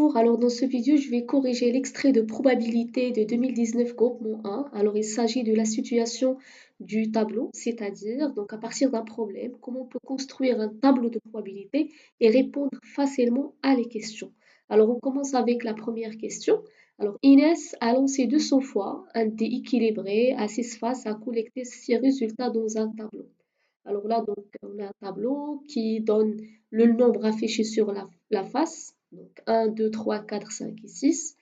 Bonjour, alors dans ce vidéo, je vais corriger l'extrait de probabilité de 2019 groupement 1. Alors il s'agit de la situation du tableau, c'est-à-dire donc à partir d'un problème, comment on peut construire un tableau de probabilité et répondre facilement à les questions. Alors on commence avec la première question. Alors Inès a lancé 200 fois un dé équilibré à 6 faces à collecter ses résultats dans un tableau. Alors là, donc, on a un tableau qui donne le nombre affiché sur la face, donc 1, 2, 3, 4, 5 et 6,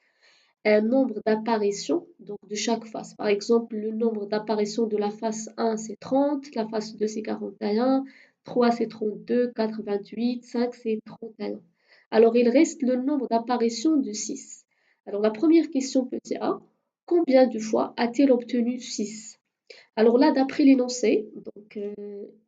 un nombre d'apparitions donc de chaque face. Par exemple, le nombre d'apparitions de la face 1, c'est 30, la face 2, c'est 41, 3, c'est 32, 4, 28, 5, c'est 31. Alors, il reste le nombre d'apparitions de 6. Alors, la première question petit a, combien de fois a-t-elle obtenu 6? Alors là, d'après l'énoncé, donc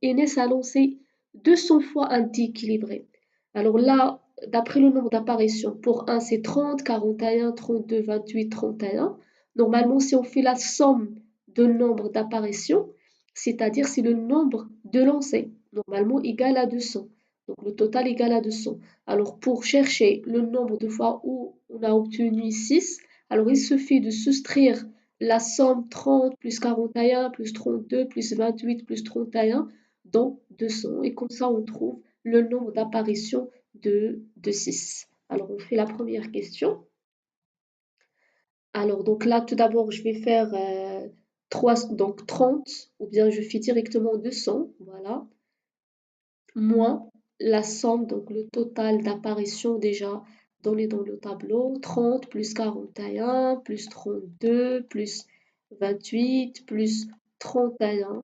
Inès a lancé 200 fois un dé équilibré. Alors là, d'après le nombre d'apparitions, pour un c'est 30, 41, 32, 28, 31. Normalement, si on fait la somme de nombre d'apparitions, c'est-à-dire c'est le nombre de lancers, normalement égal à 200. Donc le total égal à 200. Alors pour chercher le nombre de fois où on a obtenu 6, alors il suffit de soustraire la somme 30 plus 41 plus 32 plus 28 plus 31 dans 200. Et comme ça, on trouve le nombre d'apparitions de 6. Alors, on fait la première question. Alors, donc là, tout d'abord, je vais faire 3, donc 30, ou bien je fais directement 200, voilà, moins la somme, donc le total d'apparitions déjà donné dans le tableau, 30 plus 41 plus 32 plus 28 plus 31,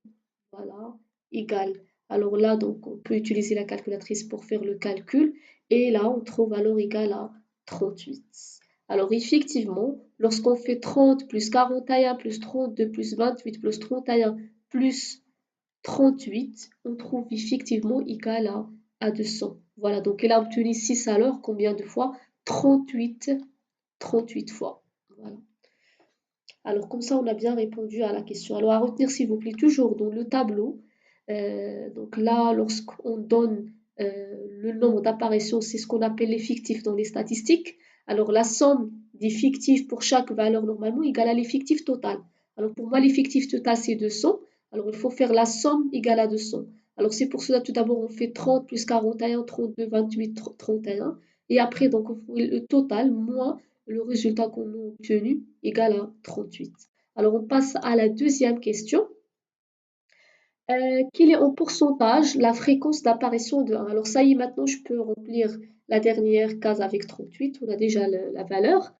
voilà, égal. Alors là, donc, on peut utiliser la calculatrice pour faire le calcul, et là, on trouve alors égal à 38. Alors effectivement, lorsqu'on fait 30 plus 41 plus 32 plus 28 plus 31 plus 38, on trouve effectivement égal à 200. Voilà, donc elle a obtenu 6 alors, combien de fois? 38, 38 fois. Voilà. Alors comme ça, on a bien répondu à la question. Alors à retenir, s'il vous plaît, toujours dans le tableau, donc là, lorsqu'on donne le nombre d'apparitions, c'est ce qu'on appelle l'effectif dans les statistiques. Alors la somme des fictifs pour chaque valeur normalement égale à l'effectif total. Alors pour moi, l'effectif total, c'est 200. Alors il faut faire la somme égale à 200. Alors c'est pour cela, tout d'abord, on fait 30 plus 41, 32, 28, 31. Et après, donc, on fait le total moins le résultat qu'on a obtenu égal à 38. Alors, on passe à la deuxième question. Quelle est en pourcentage la fréquence d'apparition de 1? Alors, ça y est, maintenant, je peux remplir la dernière case avec 38. On a déjà la valeur.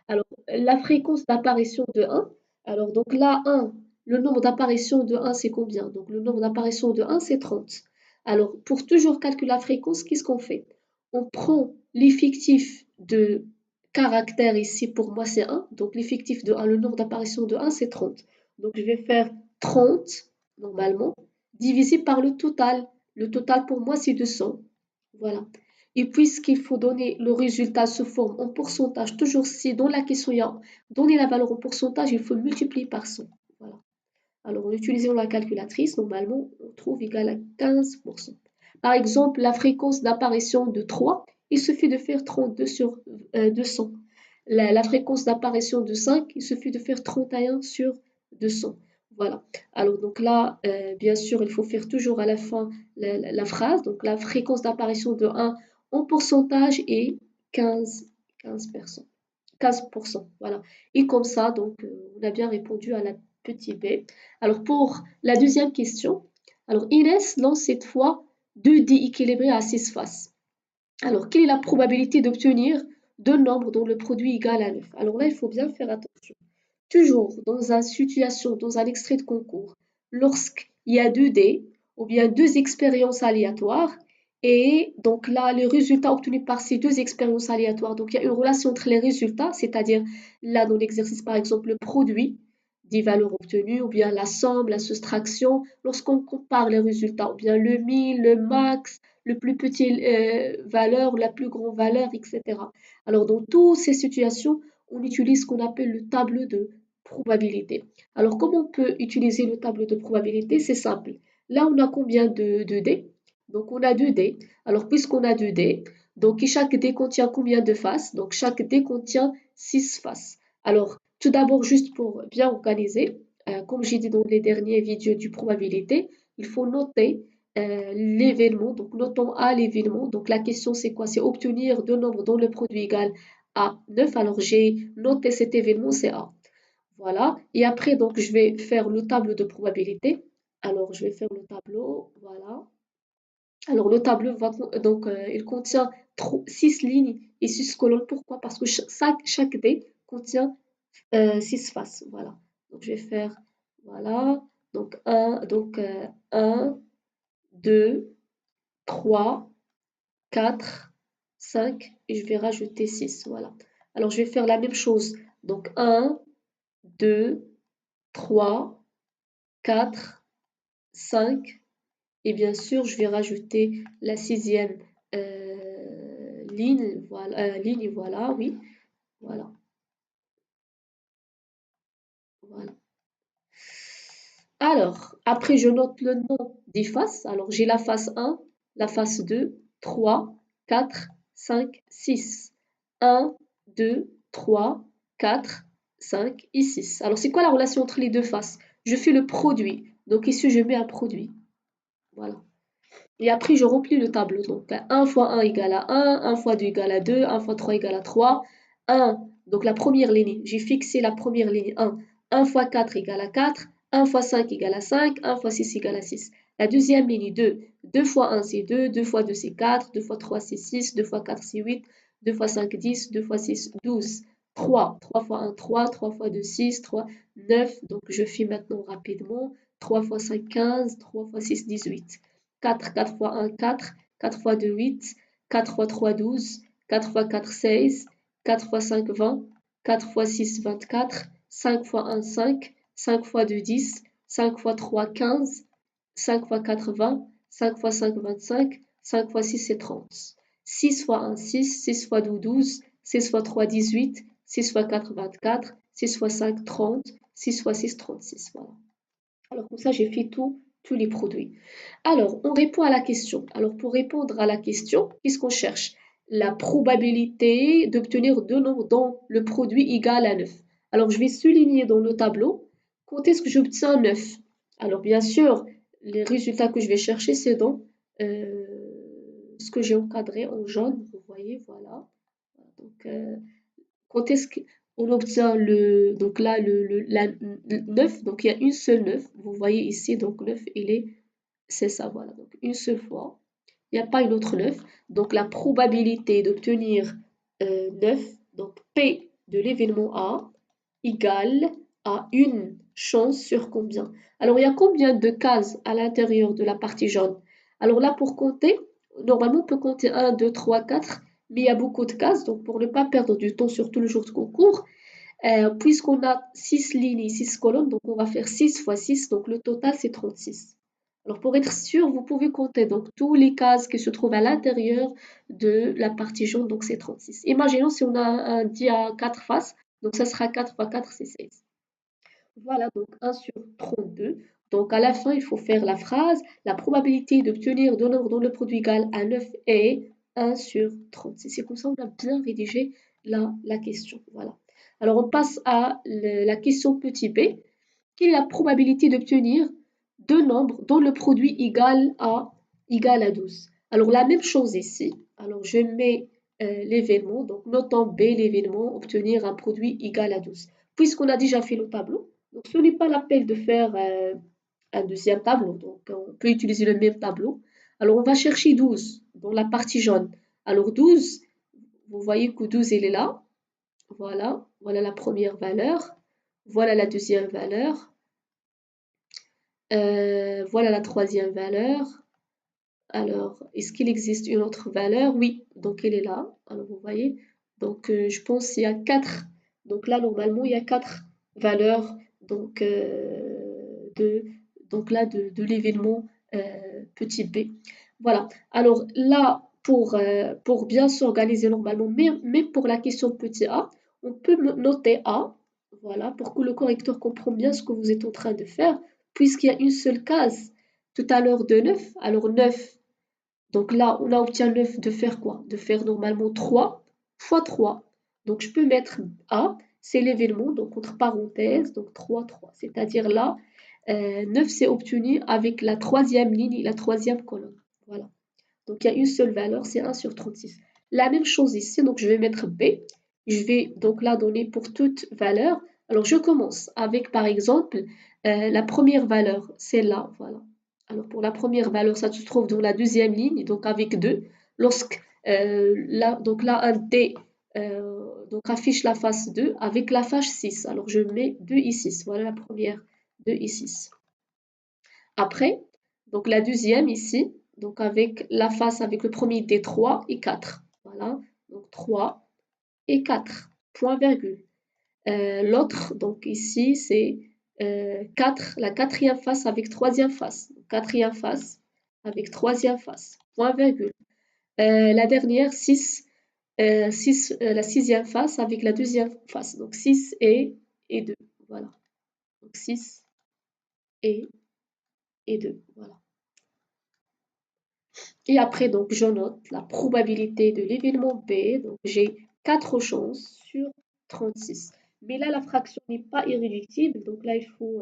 Alors, la fréquence d'apparition de 1. Alors, donc là, 1, le nombre d'apparitions de 1, c'est combien? Donc, le nombre d'apparitions de 1, c'est 30. Alors, pour toujours calculer la fréquence, qu'est-ce qu'on fait? On prend l'effectif de caractère ici, pour moi, c'est 1. Donc, l'effectif de 1, le nombre d'apparitions de 1, c'est 30. Donc, je vais faire 30, normalement, divisé par le total. Le total, pour moi, c'est 200. Voilà. Et puisqu'il faut donner le résultat sous forme en pourcentage, toujours si dans la question il y a donner la valeur en pourcentage, il faut le multiplier par 100. Voilà. Alors en utilisant la calculatrice, normalement, on trouve égal à 15%. Par exemple, la fréquence d'apparition de 3, il suffit de faire 32 sur 200. La fréquence d'apparition de 5, il suffit de faire 31 sur 200. Voilà. Alors donc là, bien sûr, il faut faire toujours à la fin la phrase. Donc la fréquence d'apparition de 1 en pourcentage est 15%. 15%, voilà. Et comme ça, donc, on a bien répondu à la petite b. Alors, pour la deuxième question, alors Inès lance cette fois 2 dés équilibrés à 6 faces. Alors, quelle est la probabilité d'obtenir deux nombres dont le produit est égal à 9? Alors là, il faut bien faire attention. Toujours dans une situation, dans un extrait de concours, lorsqu'il y a 2 dés ou bien 2 expériences aléatoires, et donc là, les résultats obtenus par ces 2 expériences aléatoires, donc il y a une relation entre les résultats, c'est-à-dire là dans l'exercice par exemple le produit des valeurs obtenues, ou bien la somme, la soustraction, lorsqu'on compare les résultats, ou bien le min, le max, le plus petit valeur, la plus grande valeur, etc. Alors dans toutes ces situations, on utilise ce qu'on appelle le tableau de probabilité. Alors, comment on peut utiliser le tableau de probabilité? C'est simple. Là, on a combien de dés? Donc, on a 2 dés. Alors, puisqu'on a 2 dés, donc chaque dé contient combien de faces? Donc, chaque dé contient 6 faces. Alors, tout d'abord, juste pour bien organiser, comme j'ai dit dans les dernières vidéos du probabilité, il faut noter l'événement. Donc, notons A l'événement. Donc, la question, c'est quoi? C'est obtenir deux nombres dont le produit égal à 9. Alors, j'ai noté cet événement, c'est A. Voilà. Et après, donc, je vais faire le tableau de probabilité. Alors, je vais faire le tableau. Voilà. Alors, le tableau il contient 6 lignes et 6 colonnes. Pourquoi? Parce que chaque dé contient 6 faces. Voilà. Donc, je vais faire, voilà. Donc, 1, 2, 3, 4, 5 et je vais rajouter 6. Voilà. Alors, je vais faire la même chose. Donc, 1, 2, 3, 4, 5 et bien sûr, je vais rajouter la sixième ligne, voilà, oui, voilà, voilà. Alors, après, je note le nom des faces. Alors, j'ai la face 1, la face 2, 3, 4, 5, 6. 1, 2, 3, 4, 5 et 6. Alors, c'est quoi la relation entre les deux faces? Je fais le produit. Donc, ici, je mets un produit. Voilà. Et après, je remplis le tableau. Donc, 1 fois 1 égale à 1 fois 2 égale à 2 1 fois 3 égale à 3 1, donc la première ligne, j'ai fixé la première ligne 1 fois 4 égale à 4 1 fois 5 égale à 5 1 fois 6 égale à 6. La deuxième ligne 2 fois 1 c'est 2 fois 2 c'est 4 2 fois 3 c'est 6 2 fois 4 c'est 8 2 fois 5 10 2 fois 6 12 3 fois 1 3 fois 2 6 9 donc je fais maintenant rapidement 3 fois 5 15 3 fois 6 18 4 fois 1, 4, 4 fois 2, 8, 4 fois 3, 12, 4 fois 4, 16, 4 fois 5, 20, 4 fois 6, 24, 5 fois 1, 5, 5 fois 2, 10, 5 fois 3, 15, 5 fois 4, 20, 5 fois 5, 25, 5 fois 6, c'est 30. 6 fois 1, 6, 6 fois 2, 12, 6 fois 3, 18, 6 fois 4, 24, 6 fois 5, 30, 6 fois 6, 36. Voilà. Alors comme ça, j'ai fait tous les produits. Alors, on répond à la question. Alors, pour répondre à la question, qu'est-ce qu'on cherche? La probabilité d'obtenir deux nombres dont le produit égal à 9. Alors, je vais souligner dans le tableau quand est-ce que j'obtiens 9. Alors, bien sûr, les résultats que je vais chercher, c'est dans euh, ce que j'ai encadré en jaune. Vous voyez, voilà. Donc, quand est-ce qu'on obtient donc là, la 9, donc il y a une seule 9. Vous voyez ici, donc 9, c'est ça, voilà. Donc une seule fois, il n'y a pas une autre 9. Donc la probabilité d'obtenir 9, donc P de l'événement A, égale à une chance sur combien? Alors il y a combien de cases à l'intérieur de la partie jaune? Alors là, pour compter, normalement on peut compter 1, 2, 3, 4, mais il y a beaucoup de cases, donc pour ne pas perdre du temps sur tout le jour de concours, puisqu'on a 6 lignes et 6 colonnes, donc on va faire 6 fois 6, donc le total c'est 36. Alors pour être sûr, vous pouvez compter donc tous les cases qui se trouvent à l'intérieur de la partie jaune, donc c'est 36. Imaginons si on a un dit à 4 faces, donc ça sera 4 fois 4, c'est 16. Voilà, donc 1 sur 32. Donc à la fin, il faut faire la phrase, la probabilité d'obtenir deux nombres dont le produit égal à 9 est 1 sur 36. C'est comme ça on a bien rédigé la question. Voilà. Alors on passe à la question petit b. Quelle est la probabilité d'obtenir deux nombres dont le produit égal à 12? Alors la même chose ici. Alors je mets l'événement, donc notons B l'événement, obtenir un produit égal à 12. Puisqu'on a déjà fait le tableau, donc ce n'est pas la peine de faire un deuxième tableau. Donc on peut utiliser le même tableau. Alors on va chercher 12 dans la partie jaune. Alors 12, vous voyez que 12 il est là. Voilà la première valeur. Voilà la deuxième valeur. Voilà la troisième valeur. Alors, est-ce qu'il existe une autre valeur? Oui, donc elle est là. Alors, vous voyez. Donc, je pense qu'il y a quatre. Donc là, normalement, il y a quatre valeurs donc, de, donc là, de l'événement petit b. Voilà. Alors là, pour bien s'organiser normalement, même pour la question petit a, on peut noter a, voilà, pour que le correcteur comprenne bien ce que vous êtes en train de faire, puisqu'il y a une seule case tout à l'heure de 9. Alors 9, Donc là, on a obtient 9 de faire quoi? De faire normalement 3 fois 3. Donc je peux mettre A, c'est l'événement, donc entre parenthèses, donc 3 3. C'est-à-dire là, 9 c'est obtenu avec la troisième ligne et la troisième colonne. Voilà. Donc il y a une seule valeur, c'est 1 sur 36. La même chose ici, donc je vais mettre B. Je vais donc là donner pour toute valeur. Alors je commence avec par exemple la première valeur, c'est là, voilà. Alors pour la première valeur, ça se trouve dans la deuxième ligne, donc avec 2. Lorsque là, donc là un D donc affiche la face 2 avec la face 6. Alors je mets 2 et 6. Voilà la première, 2 et 6. Après, donc la deuxième ici, donc avec la face avec le premier des 3 et 4. Voilà, donc 3 et 4, point virgule. L'autre, donc ici, c'est 4, la quatrième face avec troisième face. Quatrième face avec troisième face, point virgule. La dernière, 6, la sixième face avec la deuxième face. Donc 6 et 2. Voilà. Donc 6 et, et 2. Voilà. Et après, donc, je note la probabilité de l'événement B. Donc, j'ai 4 chances sur 36. Mais là, la fraction n'est pas irréductible. Donc là, il faut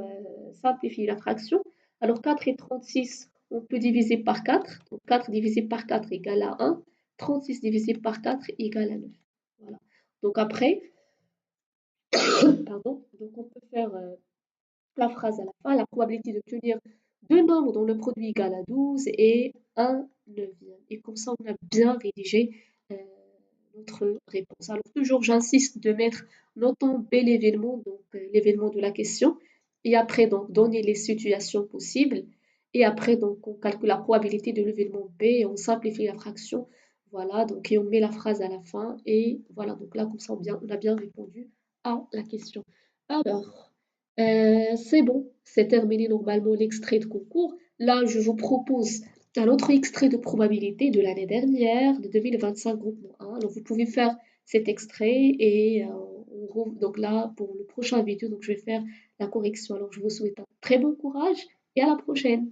simplifier la fraction. Alors, 4 et 36, on peut diviser par 4. Donc, 4 divisé par 4 égale à 1. 36 divisé par 4 égale à 9. Voilà. Donc après, pardon, donc on peut faire la phrase à la fin, la probabilité d'obtenir deux nombres dont le produit égale à 12 et 1 neuvième. Et comme ça, on a bien rédigé euh, notre réponse. Alors toujours, j'insiste de mettre notant B l'événement, donc l'événement de la question, et après, donc, donner les situations possibles, et après, donc, on calcule la probabilité de l'événement B, et on simplifie la fraction, voilà, donc, et on met la phrase à la fin, et voilà, donc là, comme ça, on a bien répondu à la question. Alors, c'est bon, c'est terminé normalement l'extrait de concours. Là, je vous propose un autre extrait de probabilité de l'année dernière, de 2025 groupement 1. Alors, vous pouvez faire cet extrait et donc là, pour le prochain vidéo, donc je vais faire la correction. Alors, je vous souhaite un très bon courage et à la prochaine.